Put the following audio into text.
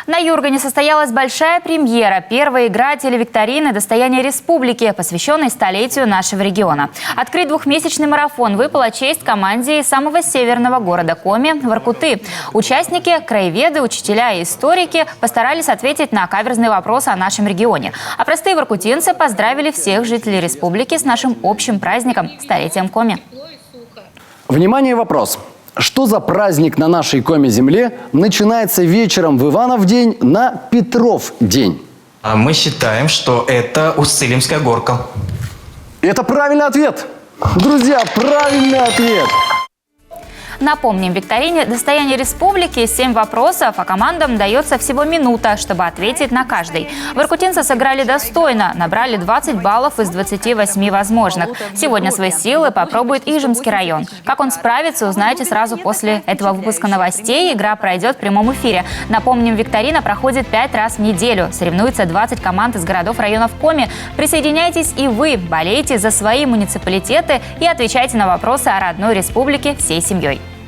На Юргане состоялась большая премьера. Первая игра телевикторины «Достояние республики», посвященной столетию нашего региона. Открыть двухмесячный марафон выпала честь команде из самого северного города Коми – Воркуты. Участники, краеведы, учителя и историки постарались ответить на каверзные вопросы о нашем регионе. А простые воркутинцы поздравили всех жителей республики с нашим общим праздником – столетием Коми. Внимание, вопрос. Что за праздник на нашей Коми-земле начинается вечером в Иванов день на Петров день? Мы считаем, что это Уссылимская горка. Это правильный ответ. Друзья, правильный ответ. Напомним, в викторине «Достояние республики» 7 вопросов, а командам дается всего минута, чтобы ответить на каждый. Воркутинцы сыграли достойно, набрали 20 баллов из 28 возможных. Сегодня свои силы попробует Ижемский район. Как он справится, узнаете сразу после этого выпуска новостей. Игра пройдет в прямом эфире. Напомним, викторина проходит 5 раз в неделю. Соревнуются 20 команд из городов районов Коми. Присоединяйтесь и вы, болейте за свои муниципалитеты и отвечайте на вопросы о родной республике всей семьей.